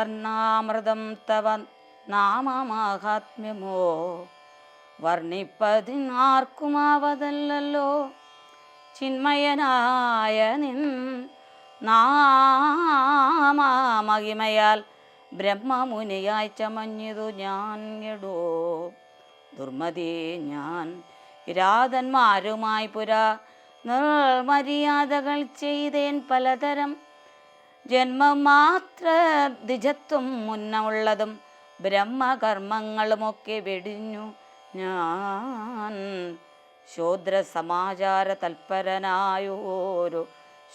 കർണാമൃതം തവ നാമമാഹാത്മ്യമോ വർണ്ണിപ്പതിനാർക്കുമാവതല്ലോ. ചിന്മയനായ നിൻ നാമമഹിമയാൽ ബ്രഹ്മമുനിയായി ചമഞ്ഞതു ഞാൻ എടോ. ദുർമതി ഞാൻ കിരാതന്മാരുമായി പുരാ നിർമര്യാദകൾ ചെയ്തേൻ പലതരം. ജന്മം മാത്ര ദ്വിജത്വം മുന്നമുള്ളതും ബ്രഹ്മകർമ്മങ്ങളുമൊക്കെ വെടിഞ്ഞു ഞാൻ. ശൂദ്ര സമാചാര തൽപരനായൊരു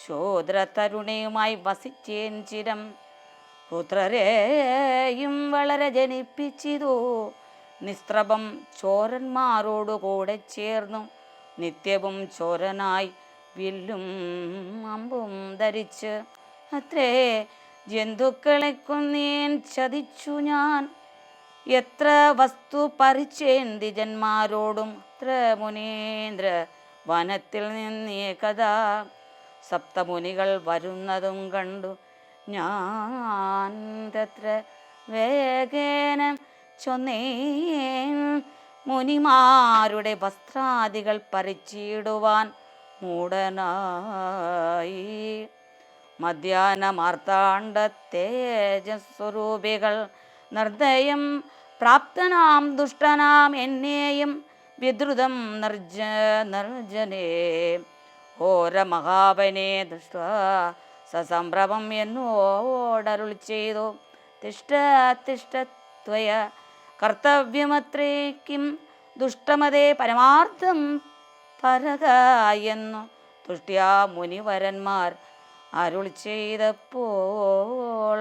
ശൂദ്ര തരുണിയുമായി വസിച്ചേൻ ചിരം. പുത്രരെയും വളരെ ജനിപ്പിച്ചിതു നിസ്ത്രപം ചോരന്മാരോടു കൂടെ ചേർന്നു. നിത്യവും ചോരനായി വില്ലും അമ്പും ധരിച്ച് അത്രേ ജന്തുക്കളെ കൊന്നേൻ ചതിച്ചു ഞാൻ. എത്ര വസ്തു പറിച്ചേൻ ദ്വിജന്മാരോടും അത്ര മുനീന്ദ്ര വനത്തിൽ നിന്നേ കഥാ. സപ്തമുനികൾ വരുന്നതും കണ്ടു ഞാൻ തത്ര വേഗേന ചൊന്നേൻ. മുനിമാരുടെ വസ്ത്രാദികൾ പറിച്ചിടുവാൻ മൂടനായി. മധ്യാഹ്നമാർത്താണ്ഡ തേജസ്വരൂപികൾ നിർദ്ദയം പ്രാപ്തനാം ദുഷ്ടനാം എന്നെയും വിദ്രുതം നിർജനേ ഓരമഹാവനെ ദൃഷ്ട്വാ സസംഭ്രമം എന്നോടരുൾ ചെയ്തു. തിഷ്ഠ തിഷ്ഠ ത്വയ കർത്തവ്യമത്രേക്കും ദുഷ്ടമതേ പരമാർത്ഥം പരക എന്നു തുഷ്ട്യാ മുനിവരന്മാർ അരുൾ ചെയ്തപ്പോൾ.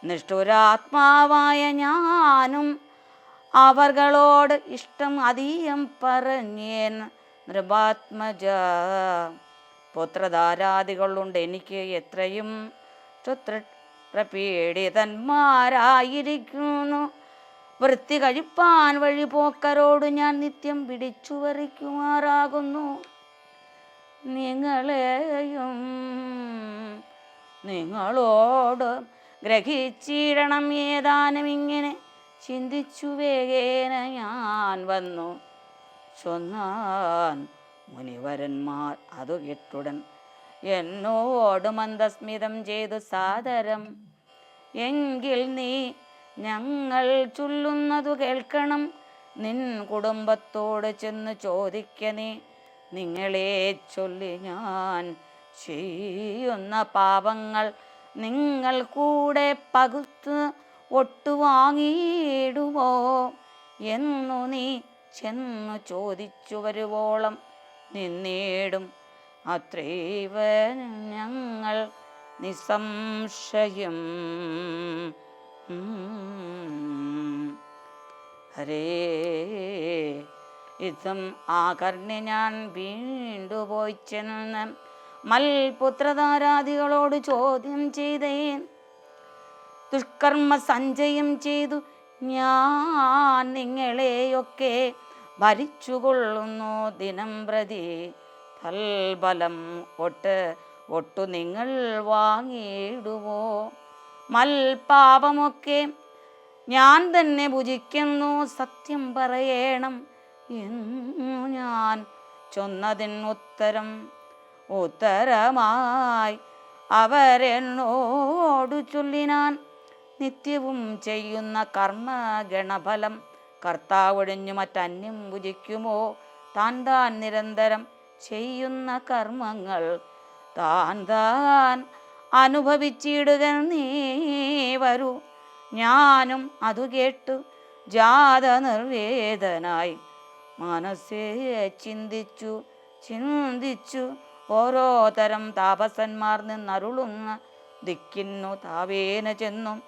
നിഷ്ഠുരാത്മാവായ ഞാനും അവർകളോട് ഇഷ്ടം അധികം പറഞ്ഞേൻ. നൃപാത്മജ പുത്രധാരാദികളുണ്ട് എനിക്ക് എത്രയും പീഡിതന്മാരായിരിക്കുന്നു. വൃത്തി കഴിപ്പാൻ വഴിപോക്കരോട് ഞാൻ നിത്യം പിടിച്ചു വറിക്കുമാറാകുന്നു. നിങ്ങളെയും നിങ്ങളോട് ഗ്രഹിച്ചിടണം ഏതാനും ഇങ്ങനെ ചിന്തിച്ചു വേഗേന ഞാൻ വന്നു ചൊന്നാൻ. മുനിവരന്മാർ അതു കേട്ടുടൻ എന്നോട് മന്ദസ്മിതം ചെയ്തു സാദരം. എങ്കിൽ നീ ഞങ്ങൾ ചൊല്ലുന്നതു കേൾക്കണം. നിൻ കുടുംബത്തോട് ചെന്ന് ചോദിക്ക നീ. നിങ്ങളെ ചൊല്ലി ഞാൻ ചെയ്യുന്ന പാപങ്ങൾ നിങ്ങൾ കൂടെ പകുത്ത് ഒട്ടുവാങ്ങിയിടുമോ എന്നു നീ ചെന്നു ചോദിച്ചു വരുവോളം നിന്നേടും. അത്രൈവ ഞങ്ങൾ നിസംശയം. ഹരേ ഇതം ആകർണ്യ ഞാൻ വീണ്ടുപോയി ചെന്ന് മൽപുത്രധാരാദികളോട് ചോദ്യം ചെയ്തേൻ. ദുഷ്കർമ്മ സഞ്ചയം ചെയ്തു ഞാൻ നിങ്ങളെയൊക്കെ ഭരിച്ചുകൊള്ളുന്നു ദിനം പ്രതി. ഫൽബലം ഒട്ടു നിങ്ങൾ വാങ്ങിയിടുവോ? മൽപാപമൊക്കെ ഞാൻ തന്നെ ഭുജിക്കുന്നു. സത്യം പറയണം എന്നു ഞാൻ ഉത്തരമായി അവരെന്നോടു ചൊല്ലിനാൻ. നിത്യവും ചെയ്യുന്ന കർമ്മഗണഫലം കർത്താവൊഴിഞ്ഞു മറ്റന്യം ഭുജിക്കുമോ? താൻ നിരന്തരം ചെയ്യുന്ന കർമ്മങ്ങൾ താൻ അനുഭവിച്ചിടുക നീ വരൂ. ഞാനും അതു കേട്ടു ജാത നിർവേദനായി മനസ്സേ ചിന്തിച്ചു ഓരോ തരം താപസന്മാർ നിന്നരുളുന്ന ദിക്കിന്നു താവേന ചെന്നും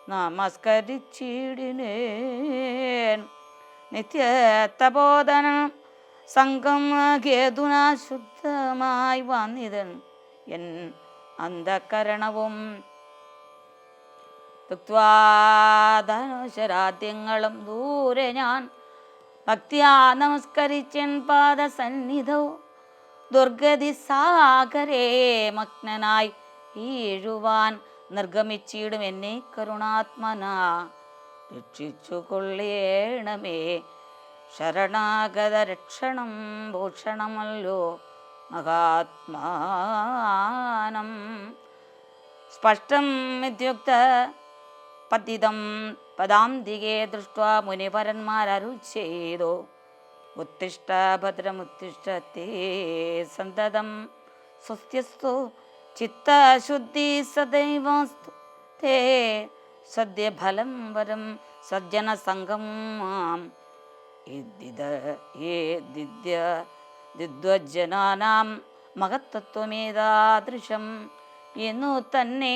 നമസ്കരിച്ചിടിനേൻ. നിത്യതപോധനം സംഘം കേതുന ശുദ്ധമായി വന്നിതൻ എൻ അന്ധകരണവും. ധനുശരാദ്യങ്ങളും ദൂരെ ഞാൻ ഭക്തിയാ നമസ്കരിച്ചൻ പാദസന്നിധവും. ദുർഗതി സാഗരേ മഗ്നനായി ഈഴുവാൻ നിർഗമിച്ചിടും എന്നെ കരുണാത്മന രക്ഷിച്ചു കൊള്ളേണമേ. ശരണാഗത രക്ഷണം ഭൂഷണമല്ലോ മഹാത്മാനം. സ്പഷ്ടം ഇത്യുക്ത പതിതം പദാന്തികേ ദൃഷ്ട്വാ മുനിവരന്മാരരുൾ ചെയ്തു. ഉത്തിഷ്ഠ ഭദ്രമുത്തിഷ്ഠത്തെ സന്തതം സ്വസ്ത്യസ്തു ചിത്തശുദ്ധി സദൈവസ്തു തേ സദ്യഫലം വരം സജ്ജനസംഗം മാം ദിദ്വജ്ജനാനാം മഹത്തത്വമേതാദൃശം എന്നു തന്നെ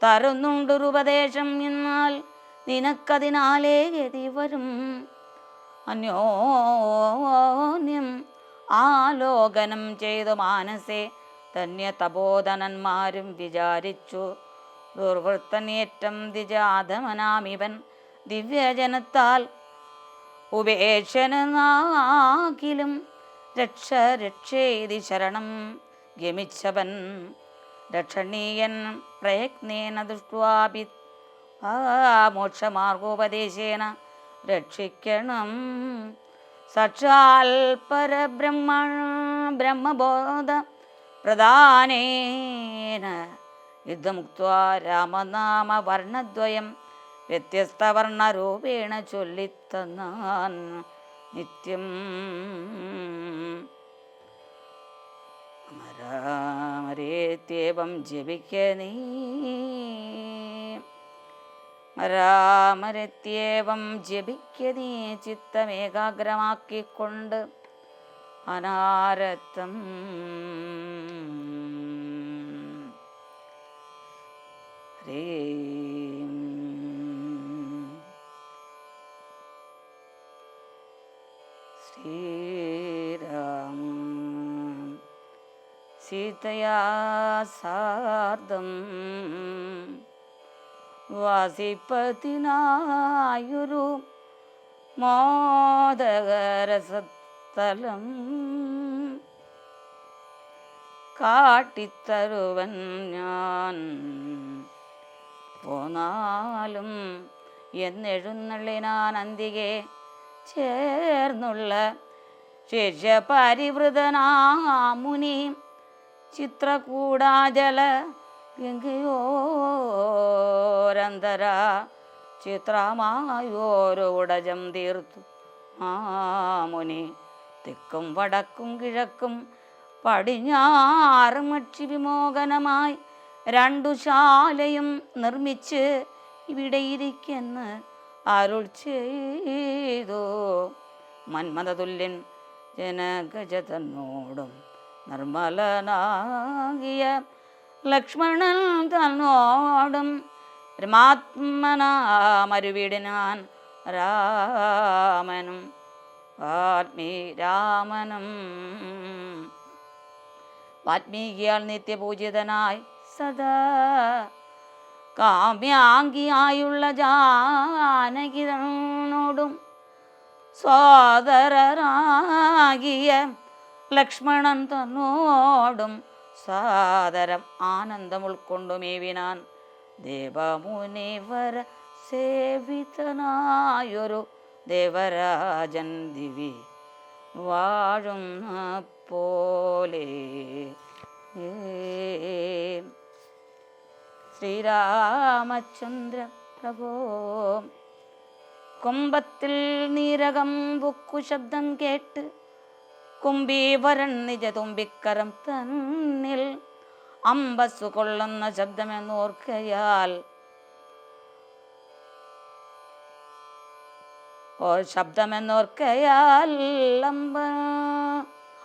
തരുന്നുണ്ടൊരുപദേശം. എന്നാൽ നിനക്കതിനാലേ ഗതി വരും. അന്യോന്യം ആലോകനം ചെയ്തു മാനസേ ധന്യ തപോധനന്മാരും വിചാരിച്ചു. ദുർവൃത്തനേറ്റം ദ്വിജാധമനാമിവൻ ദിവ്യജനത്താൽ ഉപേക്ഷനാകിലും രക്ഷ രക്ഷേതി ശരണം ഗമിച്ചവൻ. രക്ഷണീയൻ പ്രയത്നേന ദൃഷ്ട്വാപി മോക്ഷമാർഗോപദേശേന രക്ഷിക്കണം. സാക്ഷാൽ പരബ്രഹ്മബോധ പ്രധാനേന യുദ്ധമുക്ത്വാ രാമനാമ വർണ്ണദ്വയം വ്യത്യസ്തവർണ്ണരൂപേണ ചൊല്ലിത്തന്നാൻ നിത്യം. രാമരേത്യേവം ജപിക്ക നീ, രാമരത്യേവം ജപിക്ക നീ ചിത്തമേകാഗ്രമാക്കിക്കൊണ്ട് അനാരത്തം. ശ്രീരാം സീതയാ സാർദ്ധം വാസിപതിനായൊരു മോദകരസത്തലം കാട്ടിത്തരുവൻ ഞാൻ പോന്നാലും എന്നെഴുന്നള്ളിനാൻ അന്തികെ ചേർന്നുള്ള ശേഷപരിവൃതനാമുനി ചിത്രകൂടാജല ഗംഗയോരന്തര ചിത്രമായോരോടജം തീർത്തു മാമുനി. തെക്കും വടക്കും കിഴക്കും പടിഞ്ഞാറും അക്ഷി വിമോചനമായി രണ്ടു ശാലയും നിർമ്മിച്ച് ഇവിടെ ഇരിക്കെന്ന് അരുൾ ചെയ്തു. മന്മഥതുല്യൻ ജനഗജതന്നോടും നിർമ്മലനാകിയ ലക്ഷ്മണൻ തന്നോടും പരമാത്മനാമരുവിടിനാൻ രാമനും വാൽമീരാമനും. വാൽമീകിയാൽ നിത്യപൂജിതനായി സദാ കാമ്യാംഗിയായുള്ള ജാനകിനോടും സോദരനാകിയ ലക്ഷ്മണൻ തന്നോടും സാദരം ആനന്ദം ഉൾക്കൊണ്ടുമേവിനാൻ ദേവമുനിവര സേവിതനായൊരു ദേവരാജൻ ദിവി വാഴുന്ന പോലെ. ശ്രീരാമചന്ദ്ര പ്രഭോ. കുംഭത്തിൽ നീരകം ബുക്കു ശബ്ദം കേട്ട് കുംഭീവരൻ നിജ തുമ്പിക്കരം തന്നിൽ അമ്പസ്സു കൊള്ളുന്ന ശബ്ദമെന്നോർക്കയാൽ ശബ്ദമെന്നോർക്കയാൽ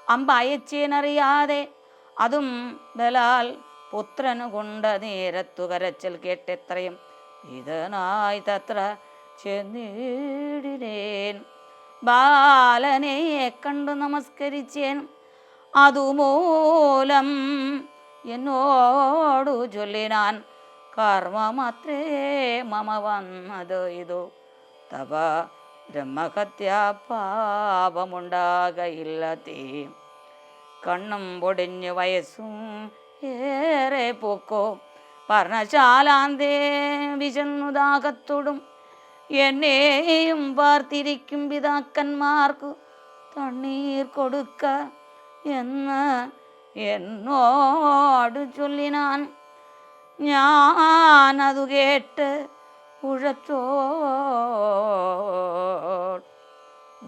അമ്പ അയച്ചേനറിയാതെ അതും ബലാൽ പുത്രനു കൊണ്ട നേരത്തു കരച്ചൽ കേട്ടെത്രയും ഇതനായി തത്ര ചെന്നിടിനേൻ. ബാലനെ കണ്ടു നമസ്കരിച്ചേൻ. അതുമൂലം എന്നോടു ചൊല്ലിനാൻ കർമ്മമാത്രേ മമ വന്നത് ഇതു തവ ബ്രഹ്മഹത്യാ പാപമുണ്ടാകയില്ല തേ. കണ്ണും പൊടിഞ്ഞു വയസ്സും ഏറെ പൂക്കോ പർണശാലാന്തേ വിശന്നു ദാഹത്തോടും എന്നെയും പാർത്തിരിക്കും പിതാക്കന്മാർക്കു തണ്ണീർ കൊടുക്ക എന്ന് എന്നോട് ചൊല്ലിനാൻ. ഞാനതു കേട്ട് ഉഴച്ചോ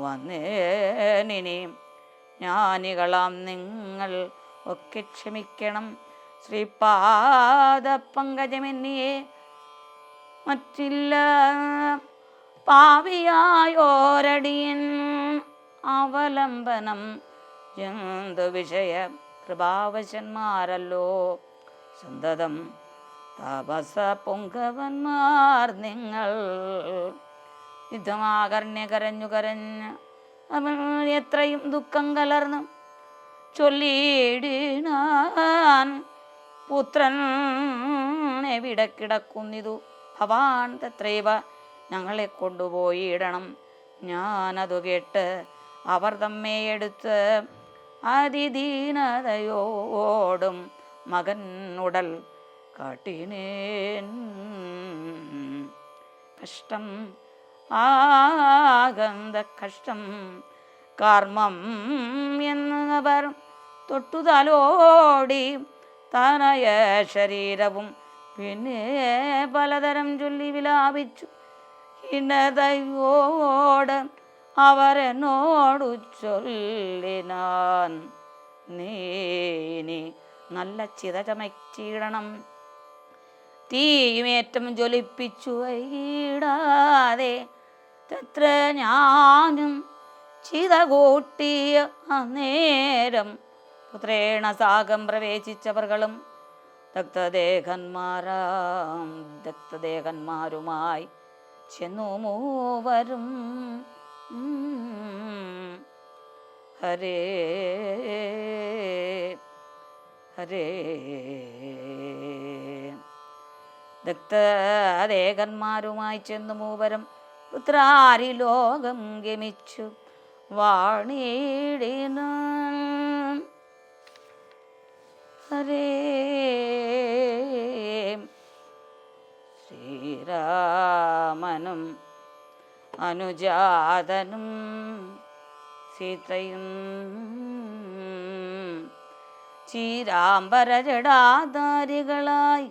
വന്നേനിനി ജ്ഞാനികളാം നിങ്ങൾ ഒക്കെ ക്ഷമിക്കണം. ശ്രീപാദ പങ്കജമെന്നിയെ മറ്റില്ല പാവിയായോരടിയൻ അവലംബനം എന്തു വിഷയ കൃപാവശന്മാരല്ലോ സന്തതം താപസ പൊങ്കവന്മാർ നിങ്ങൾ. യുദ്ധമാകർണ്യ കരഞ്ഞു കരഞ്ഞ് അവൻ എത്രയും ദുഃഖം കലർന്ന് ചൊല്ലിയിടിനാൻ. പുത്രൻ എവിടെ കിടക്കുന്നിതു ഭവാൻ തത്രൈവ ഞങ്ങളെ കൊണ്ടുപോയിടണം. ഞാനതു കേട്ട് അവർ തമ്മെ എടുത്ത് അതിദീനതയോടും മകൻ ഉടൽ കാട്ടിനേൻ. കഷ്ടം ആകന്ത കഷ്ടം കർമ്മം എന്നവർ തൊട്ടുതലോടി തനയ ശരീരവും പിന്നെ പലതരം ചൊല്ലി വിലാപിച്ചു. ഹിനതയോട് അവരെന്നോടു ചൊല്ലിനാൻ. നീ നല്ല ചിത ചമച്ചിടണം. തീയുമേറ്റം ജ്വലിപ്പിച്ചു വൈകിടാതെ തത്ര ഞാനും ചിത കൂട്ടിയ അന്നേരം പുത്രേണ സാഗം പ്രവേശിച്ചവർകളും ദഗ്ധദേഹന്മാരുമായി ചെന്നു മൂവരും. ഹരേ ഹരേ ദഗ്ധദേഹന്മാരുമായി ചെന്നു മൂവരും പുത്രാരി ലോകം ഗമിച്ചു വാണിടിന. ഹരേ ശ്രീരാമനും അനുജാതനും സീതയും ചീരാംബരജടാധാരികളായി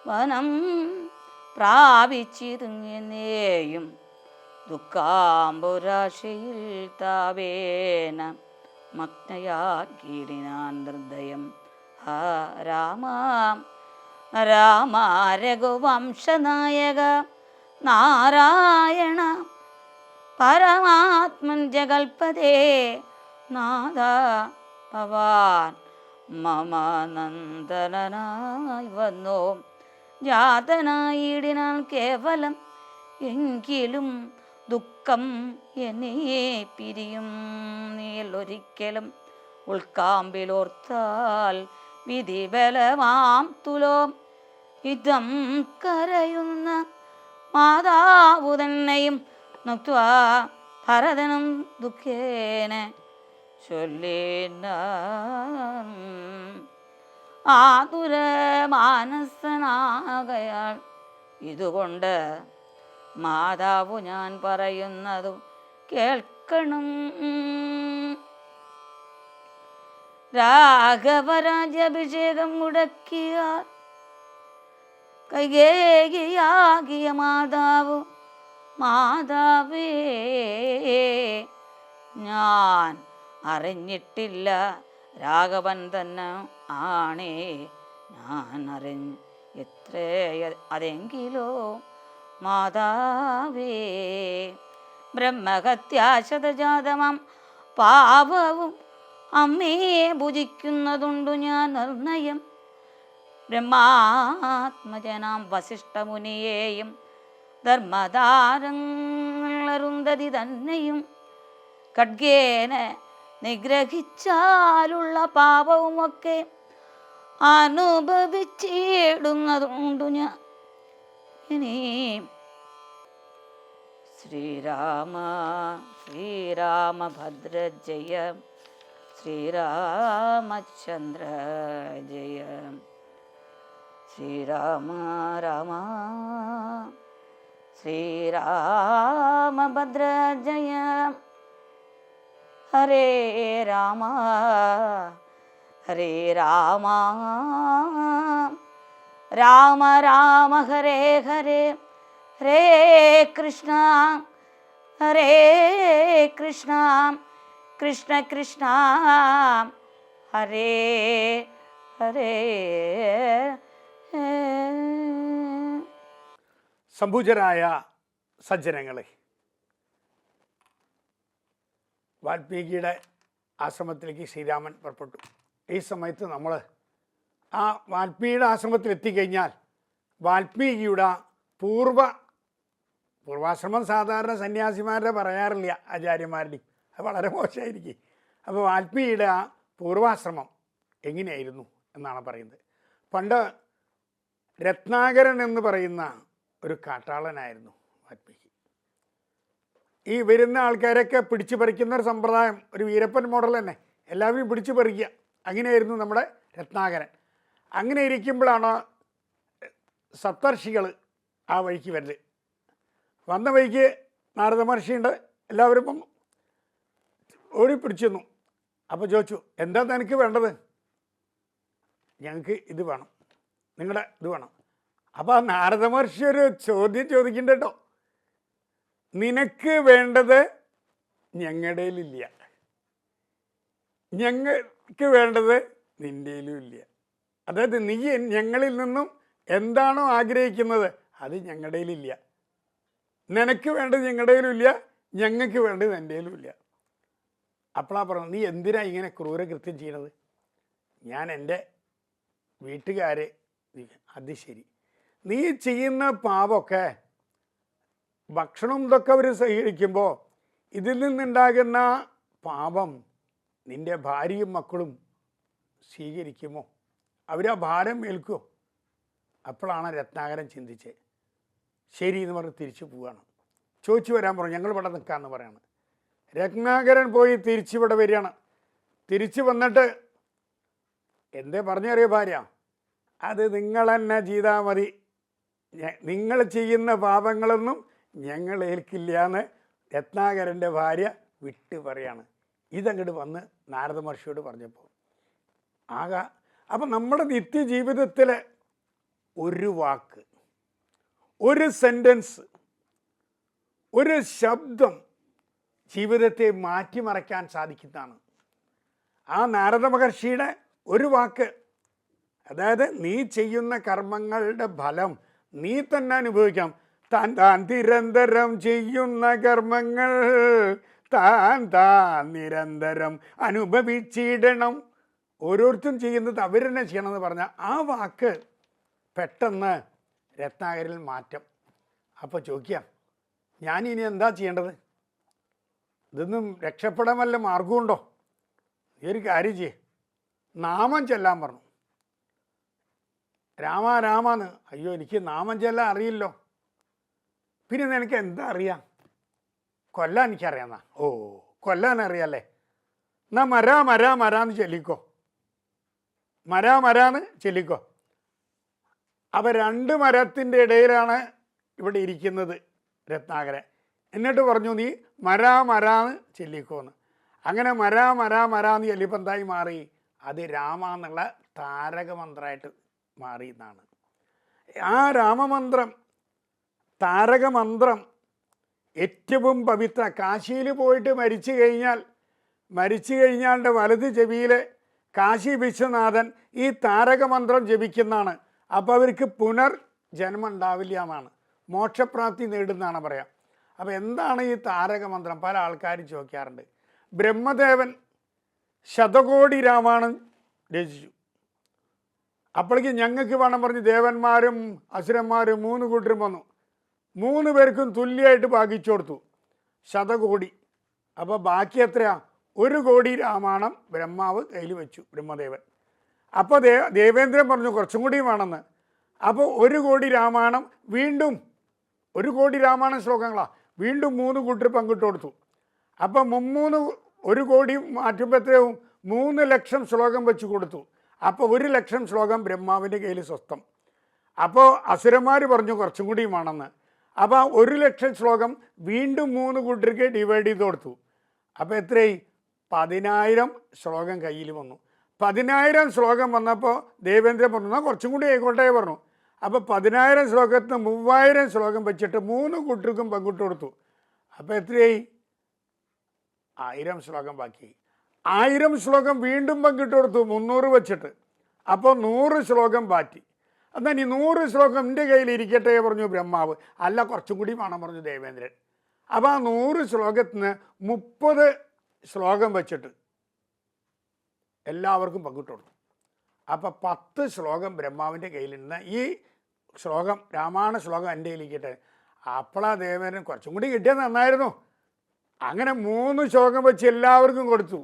വനം പ്രാപിച്ചിരുന്നേയും ദുഃഖാംബുരാശിയിൽ താവേന മഗ്നയാക്കിയിടിനാൻ നിർദ്ദയം. ഹാ രാമ രാമ രഘുവംശനായക നാരായണ പരമാത്മൻ ജഗൽപദേ നാഥ ഭവാൻ മമ നന്ദനായി വന്നോ. ജാതനായിടിനാൻ കേവലം എങ്കിലും ദുഃഖം എന്നെ പിരിയും നീലൊരിക്കലും ഉൾക്കാമ്പിലോർത്താൽ വിധി ബലമാം തുലോം. യുദ്ധം കരയുന്ന മാതാവു തന്നെയും നൊക്വാ ഭരതനും ദുഃഖേന ചൊല്ലിന. ആതുര മാനസനാകയാൽ ഇതുകൊണ്ട് മാതാവു ഞാൻ പറയുന്നതു കേൾക്കണം. രാഘവരാജ്യാഭിഷേകം മുടക്കിയാൽ കൈകേയിയാകിയ മാതാവേ ഞാൻ അറിഞ്ഞിട്ടില്ല. രാഘവൻ തന്നെ ആണേ ഞാൻ അറിഞ്ഞ് എത്ര അതെങ്കിലോ മാതാവേ. ബ്രഹ്മഹത്യാശതജാതമാം പാപവും അമ്മയെ ഭുജിക്കുന്നതുണ്ടു ഞാൻ നിർണയം. ബ്രഹ്മാത്മജനാം വസിഷ്ഠമുനിയെയും ധർമ്മധാരങ്ങളരുന്ധതി തന്നെയും ഖഡ്ഗേന നിഗ്രഹിച്ചാലുള്ള പാപവുമൊക്കെ അനുഭവിച്ചിടുന്നതുണ്ടു ഞാൻ. ഇനി ശ്രീരാമ ശ്രീരാമഭദ്ര ജയ ശ്രീരാമചന്ദ്ര ജയ ശ്രീരാമ രാമ ശ്രീരാമഭദ്ര ജയ. ഹരേ രാമ ഹരേ രാമ രാമ രാമ ഹരേ ഹരേ ഹരേ കൃഷ്ണ ഹരേ കൃഷ്ണ കൃഷ്ണ കൃഷ്ണ ഹരേ ഹരേ. സംഭൂജരായ സജ്ജനങ്ങളെ, വാൽമീകിയുടെ ആശ്രമത്തിലേക്ക് ശ്രീരാമൻ പുറപ്പെട്ടു. ഈ സമയത്ത് നമ്മൾ ആ വാൽമീകിയുടെ ആശ്രമത്തിൽ എത്തിക്കഴിഞ്ഞാൽ വാൽമീകിയുടെ പൂർവാശ്രമം സാധാരണ സന്യാസിമാരുടെ പറയാറില്ല, ആചാര്യന്മാരുടെയും, അത് വളരെ മോശമായിരിക്കും. അപ്പോൾ വാൽമീകിയുടെ ആ പൂർവാശ്രമം എങ്ങനെയായിരുന്നു എന്നാണ് പറയുന്നത്. പണ്ട് രത്നാകരൻ എന്ന് പറയുന്ന ഒരു കാട്ടാളനായിരുന്നു വാൽമീകി. ഈ വരുന്ന ആൾക്കാരൊക്കെ പിടിച്ചു പറിക്കുന്ന ഒരു സമ്പ്രദായം, ഒരു വീരപ്പൻ മോഡൽ തന്നെ, എല്ലാവരും പിടിച്ചു പറിക്കുക. അങ്ങനെയായിരുന്നു നമ്മുടെ രത്നാകരൻ. അങ്ങനെ ഇരിക്കുമ്പോഴാണ് സപ്തർഷികൾ ആ വഴിക്ക് വരുന്നത്. വന്ന വഴിക്ക് നാരദ മഹർഷിയുണ്ട്, എല്ലാവരും ഓടി പിടിച്ചു തന്നു. അപ്പോൾ ചോദിച്ചു, എന്താ നിനക്ക് വേണ്ടത്? ഞങ്ങൾക്ക് ഇത് വേണം, നിങ്ങളുടെ ഇത് വേണം. അപ്പോൾ ആ നാരദ മഹർഷി ഒരു ചോദ്യം ചോദിക്കുന്നുണ്ട് കേട്ടോ. നിനക്ക് വേണ്ടത് ഞങ്ങളുടെയിലില്ല, ഞങ്ങൾക്ക് വേണ്ടത് നിൻ്റെയിലും ഇല്ല. അതായത് നീ ഞങ്ങളിൽ നിന്നും എന്താണോ ആഗ്രഹിക്കുന്നത് അത് ഞങ്ങളുടെയിലില്ല. നിനക്ക് വേണ്ടത് ഞങ്ങളുടെയിലും ഇല്ല, ഞങ്ങൾക്ക് വേണ്ടത് എൻ്റെയിലും ഇല്ല. അപ്പോഴാ പറഞ്ഞു, നീ എന്തിനാ ഇങ്ങനെ ക്രൂരകൃത്യം ചെയ്യണത്? ഞാൻ എൻ്റെ വീട്ടുകാരെ. അത് ശരി, നീ ചെയ്യുന്ന പാപമൊക്കെ ഭക്ഷണം ഇതൊക്കെ അവർ സ്വീകരിക്കുമ്പോൾ ഇതിൽ നിന്നുണ്ടാകുന്ന പാപം നിൻ്റെ ഭാര്യയും മക്കളും സ്വീകരിക്കുമോ? അവരാ ഭാരം ഏൽക്കുമോ? അപ്പോഴാണ് രത്നാകരൻ ചിന്തിച്ചത്. ശരി എന്ന് പറഞ്ഞ് തിരിച്ചു പോവുകയാണ്. ചോദിച്ചു വരാൻ പറഞ്ഞു, ഞങ്ങൾ ഇവിടെ നിൽക്കാമെന്ന് പറയാണ്. രത്നാകരൻ പോയി തിരിച്ചിവിടെ വരികയാണ്. തിരിച്ചു വന്നിട്ട് എന്തേ പറഞ്ഞറിയോ ഭാര്യ, അത് നിങ്ങൾ തന്നെ ചെയ്താൽ മതി, നിങ്ങൾ ചെയ്യുന്ന പാപങ്ങളൊന്നും ഞങ്ങൾ ഏൽക്കില്ല എന്ന് രത്നാകരൻ്റെ ഭാര്യ വിട്ട് പറയാണ്. ഇതങ്ങോട്ട് വന്ന് നാരദ മഹർഷിയോട് പറഞ്ഞപ്പോൾ അപ്പം നമ്മുടെ നിത്യജീവിതത്തിൽ ഒരു വാക്ക്, ഒരു സെൻറ്റൻസ്, ഒരു ശബ്ദം ജീവിതത്തെ മാറ്റിമറിക്കാൻ സാധിക്കുന്നതാണ്. ആ നാരദ മഹർഷിയുടെ ഒരു വാക്ക്, അതായത് നീ ചെയ്യുന്ന കർമ്മങ്ങളുടെ ഫലം നീ തന്നെ അനുഭവിക്കാം. താൻ നിരന്തരം ചെയ്യുന്ന കർമ്മങ്ങൾ താൻ നിരന്തരം അനുഭവിച്ചിടണം. ഓരോരുത്തരും ചെയ്യുന്നത് അവർ തന്നെ ചെയ്യണമെന്ന് പറഞ്ഞാൽ ആ വാക്ക് പെട്ടെന്ന് രത്നാകരിൽ മാറ്റം. അപ്പോൾ ചോദിക്കാം, ഞാനിനി എന്താ ചെയ്യേണ്ടത്? ഇതൊന്നും രക്ഷപ്പെടാൻ വല്ല മാർഗമുണ്ടോ? ഈ ഒരു കാര്യം ചെയ്യേ, നാമം ചെല്ലാൻ പറഞ്ഞു. രാമ രാമാന്ന്. അയ്യോ, എനിക്ക് നാമം ചെല്ലാൻ അറിയില്ലോ. പിന്നെ നിനക്ക് എന്താ അറിയാം? കൊല്ലാൻ എനിക്കറിയാമെന്നാ. ഓ, കൊല്ലാൻ അറിയാമല്ലേ, എന്നാ മരാന്ന് ചൊല്ലിക്കോ, മരാന്ന് ചൊല്ലിക്കോ. അപ്പം 2 മരത്തിൻ്റെ ഇടയിലാണ് ഇവിടെ ഇരിക്കുന്നത് രത്നാകരൻ. എന്നിട്ട് പറഞ്ഞു, നീ മരാന്ന് ചൊല്ലിക്കോന്ന്. അങ്ങനെ മരാന്ന് ചൊല്ലിപ്പോൾ എന്തായി മാറി? അത് രാമ എന്നുള്ള താരകമന്ത്രമായിട്ട് മാറി എന്നാണ്. ആ രാമമന്ത്രം, താരകമന്ത്രം ഏറ്റവും പവിത്ര. കാശിയിൽ പോയിട്ട് മരിച്ചു കഴിഞ്ഞാൽ വലത് ചെവിയിൽ കാശി വിശ്വനാഥൻ ഈ താരകമന്ത്രം ജപിക്കുന്നതാണ്. അപ്പോൾ അവർക്ക് പുനർജന്മം ഉണ്ടാവില്ല എന്നാണ്, മോക്ഷപ്രാപ്തി നേടുന്നതാണ് പറയാം. അപ്പോൾ എന്താണ് ഈ താരകമന്ത്രം? പല ആൾക്കാരും ചോദിക്കാറുണ്ട്. ബ്രഹ്മദേവൻ ശതകോടി രാമായണം രചിച്ചു. അപ്പോഴേക്കും ഞങ്ങൾക്ക് വേണം പറഞ്ഞ് ദേവന്മാരും അസുരന്മാരും 3 കൂട്ടരും വന്നു. 3 പേർക്കും തുല്യമായിട്ട് ഭാഗിച്ചു കൊടുത്തു ശതകോടി. അപ്പോൾ ബാക്കി എത്രയാ? 1 കോടി രാമായണം ബ്രഹ്മാവ് കയ്യിൽ വെച്ചു, ബ്രഹ്മദേവൻ. അപ്പോൾ ദേവേന്ദ്രൻ പറഞ്ഞു കുറച്ചും കൂടി വേണമെന്ന്. അപ്പോൾ 1 കോടി രാമായണം വീണ്ടും 1 കോടി രാമായണ ശ്ലോകങ്ങളാണ് വീണ്ടും 3 കൂട്ടർ പങ്കിട്ട് കൊടുത്തു. അപ്പം 1 കോടി മാറ്റുമ്പോഴത്തേക്കും 3 ലക്ഷം ശ്ലോകം വെച്ച് കൊടുത്തു. അപ്പോൾ 1 ലക്ഷം ശ്ലോകം ബ്രഹ്മാവിൻ്റെ കയ്യിൽ സ്വസ്ഥം. അപ്പോൾ അസുരന്മാർ പറഞ്ഞു കുറച്ചും കൂടി വേണമെന്ന്. അപ്പോൾ 1,00,000 ശ്ലോകം വീണ്ടും 3 കൂട്ടർക്ക് ഡിവൈഡ് ചെയ്ത് കൊടുത്തു. അപ്പോൾ എത്രയായി? 10,000 ശ്ലോകം കയ്യിൽ വന്നു. 10,000 ശ്ലോകം വന്നപ്പോൾ ദേവേന്ദ്രൻ പറഞ്ഞു എന്നാൽ കുറച്ചും കൂടി ആയിക്കോട്ടെ പറഞ്ഞു. അപ്പോൾ 10,000 ശ്ലോകത്തിന് 3,000 ശ്ലോകം വെച്ചിട്ട് 3 കൂട്ടർക്കും പങ്കിട്ട് കൊടുത്തു. അപ്പോൾ എത്രയായി? 1000 ശ്ലോകം ബാക്കി. 1000 ശ്ലോകം വീണ്ടും പങ്കിട്ട് കൊടുത്തു 300 വെച്ചിട്ട്. അപ്പോൾ 100 ശ്ലോകം ബാറ്റി. എന്നാൽ ഈ 100 ശ്ലോകം എൻ്റെ കയ്യിൽ ഇരിക്കട്ടെ പറഞ്ഞു ബ്രഹ്മാവ്. അല്ല കുറച്ചും കൂടി വേണം പറഞ്ഞു ദേവേന്ദ്രൻ. അപ്പോൾ ആ 100 ശ്ലോകത്തിന് 30 ശ്ലോകം വെച്ചിട്ട് എല്ലാവർക്കും പങ്കിട്ട് കൊടുത്തു. അപ്പോൾ 10 ശ്ലോകം ബ്രഹ്മാവിൻ്റെ കയ്യിലിരുന്ന ഈ ശ്ലോകം രാമായണ ശ്ലോകം എൻ്റെ കയ്യിലിരിക്കട്ടെ. അപ്പോഴാ ദേവേന്ദ്രൻ കുറച്ചും കൂടി കിട്ടിയത് നന്നായിരുന്നു. അങ്ങനെ 3 ശ്ലോകം വെച്ച് എല്ലാവർക്കും കൊടുത്തു.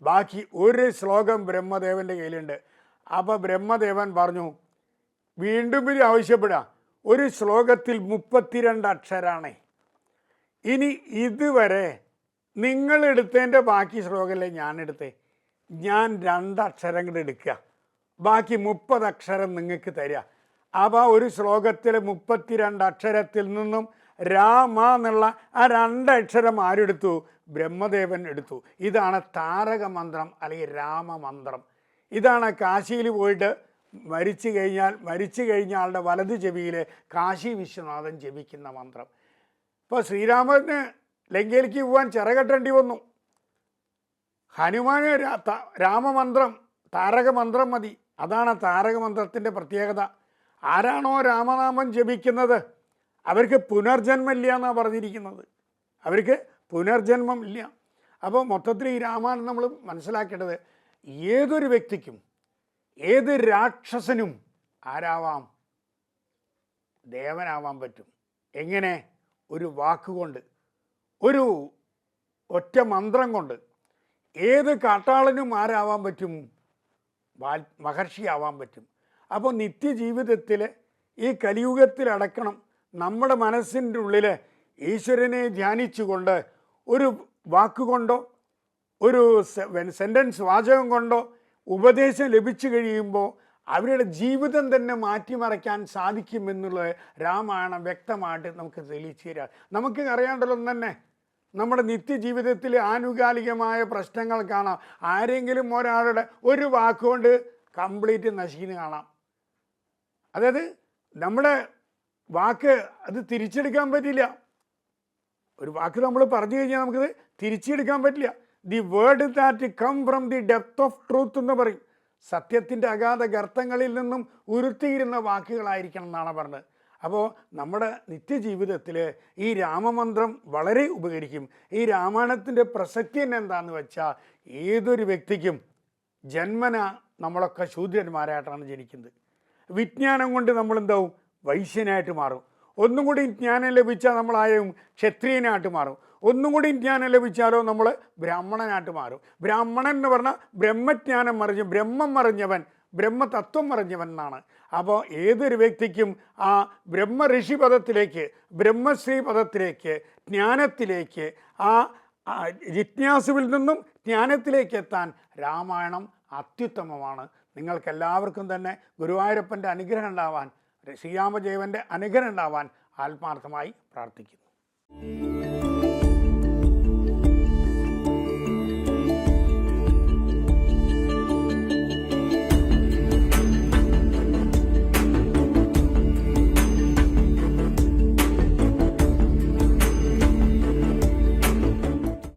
ബാക്കി 1 ശ്ലോകം ബ്രഹ്മദേവൻ്റെ കയ്യിലുണ്ട്. അപ്പോൾ ബ്രഹ്മദേവൻ പറഞ്ഞു വീണ്ടും ഇനി ആവശ്യപ്പെടുക. ഒരു ശ്ലോകത്തിൽ 32 അക്ഷരാണ്. ഇനി ഇതുവരെ നിങ്ങൾ എടുത്തതിൻ്റെ ബാക്കി ശ്ലോകമല്ലേ ഞാൻ എടുത്തേ. ഞാൻ 2 അക്ഷരം കൂടെ എടുക്കുക, ബാക്കി 30 അക്ഷരം നിങ്ങൾക്ക് തരിക. അപ്പോൾ ഒരു ശ്ലോകത്തിലെ 32 അക്ഷരത്തിൽ നിന്നും രാമ എന്നുള്ള ആ 2 അക്ഷരം ആരെടുത്തു? ബ്രഹ്മദേവൻ എടുത്തു. ഇതാണ് താരക മന്ത്രം അല്ലെങ്കിൽ രാമമന്ത്രം. ഇതാണ് കാശിയിൽ പോയിട്ട് മരിച്ചു കഴിഞ്ഞ ആളുടെ വലത് ചെവിയിൽ കാശി വിശ്വനാഥൻ ജപിക്കുന്ന മന്ത്രം. ഇപ്പോൾ ശ്രീരാമന് ലങ്കയിലേക്ക് പോകാൻ ചിറകെട്ടേണ്ടി വന്നു. ഹനുമാന് രാമമന്ത്രം താരകമന്ത്രം മതി. അതാണ് താരകമന്ത്രത്തിൻ്റെ പ്രത്യേകത. ആരാണോ രാമനാമം ജപിക്കുന്നത് അവർക്ക് പുനർജന്മമില്ല എന്നാണ് പറഞ്ഞിരിക്കുന്നത്. അവർക്ക് പുനർജന്മം ഇല്ല. അപ്പോൾ മൊത്തത്തിൽ ഈ രാമായണം നമ്മൾ മനസ്സിലാക്കേണ്ടത് ഏതൊരു വ്യക്തിക്കും ഏത് രാക്ഷസനും ആരാവാം? ദേവനാവാൻ പറ്റും. എങ്ങനെ? ഒരു വാക്കുകൊണ്ട്, ഒരു ഒറ്റ മന്ത്രം കൊണ്ട്. ഏത് കാട്ടാളനും ആരാവാൻ പറ്റും? മഹർഷിയാവാൻ പറ്റും. അപ്പോൾ നിത്യജീവിതത്തിൽ ഈ കലിയുഗത്തിലടക്കണം നമ്മുടെ മനസ്സിൻ്റെ ഉള്ളിൽ ഈശ്വരനെ ധ്യാനിച്ചുകൊണ്ട് ഒരു വാക്കുകൊണ്ടോ ഒരു സെൻറ്റൻസ് വാചകം കൊണ്ടോ ഉപദേശം ലഭിച്ചു കഴിയുമ്പോൾ അവരുടെ ജീവിതം തന്നെ മാറ്റിമറിക്കാൻ സാധിക്കുമെന്നുള്ളത് രാമായണം വ്യക്തമായിട്ട് നമുക്ക് തെളിയിച്ചു തരാം. നമുക്ക് അറിയാണ്ടല്ലോ തന്നെ നമ്മുടെ നിത്യജീവിതത്തിൽ ആനുകാലികമായ പ്രശ്നങ്ങൾ കാണാം. ആരെങ്കിലും ഒരാളുടെ ഒരു വാക്കുകൊണ്ട് കംപ്ലീറ്റ് നശിക്കുന്നു കാണാം. അതായത് നമ്മുടെ വാക്ക് അത് തിരിച്ചെടുക്കാൻ പറ്റില്ല. ഒരു വാക്ക് നമ്മൾ പറഞ്ഞു കഴിഞ്ഞാൽ നമുക്കത് തിരിച്ചെടുക്കാൻ പറ്റില്ല. The word that come from the depth of truth എന്ന് പറയും. സത്യത്തിൻ്റെ അഗാധ ഗർത്തങ്ങളിൽ നിന്നും ഉരുത്തിയിരുന്ന വാക്കുകളായിരിക്കണം എന്നാണ് പറഞ്ഞത്. അപ്പോൾ നമ്മുടെ നിത്യജീവിതത്തിൽ ഈ രാമമന്ത്രം വളരെ ഉപകരിക്കും. ഈ രാമായണത്തിൻ്റെ പ്രസക്തി തന്നെ എന്താണെന്ന് വെച്ചാൽ ഏതൊരു വ്യക്തിക്കും ജന്മന നമ്മളൊക്കെ ശൂദ്രന്മാരായിട്ടാണ് ജനിക്കുന്നത്. വിജ്ഞാനം കൊണ്ട് നമ്മളെന്താവും? വൈശ്യനായിട്ട് മാറും. ഒന്നും കൂടി ജ്ഞാനം ലഭിച്ചാൽ നമ്മളായും ക്ഷത്രിയനായിട്ട് മാറും. ഒന്നും കൂടി ജ്ഞാനം ലഭിച്ചാലോ നമ്മൾ ബ്രാഹ്മണനായിട്ട് മാറും. ബ്രാഹ്മണൻ എന്ന് പറഞ്ഞാൽ ബ്രഹ്മജ്ഞാനം മറിഞ്ഞ് ബ്രഹ്മം മറിഞ്ഞവൻ, ബ്രഹ്മതത്വം മറിഞ്ഞവൻ എന്നാണ്. അപ്പോൾ ഏതൊരു വ്യക്തിക്കും ആ ബ്രഹ്മ ഋഷി പദത്തിലേക്ക്, ബ്രഹ്മശ്രീ പദത്തിലേക്ക്, ജ്ഞാനത്തിലേക്ക്, ആ ജിജ്ഞാസുവിൽ നിന്നും ജ്ഞാനത്തിലേക്ക് എത്താൻ രാമായണം അത്യുത്തമമാണ്. നിങ്ങൾക്കെല്ലാവർക്കും തന്നെ ഗുരുവായൂരപ്പൻ്റെ അനുഗ്രഹം ഉണ്ടാവാൻ, ശ്രീരാമദേവൻ്റെ അനുഗ്രഹം ഉണ്ടാവാൻ ആത്മാർത്ഥമായി പ്രാർത്ഥിക്കുന്നു.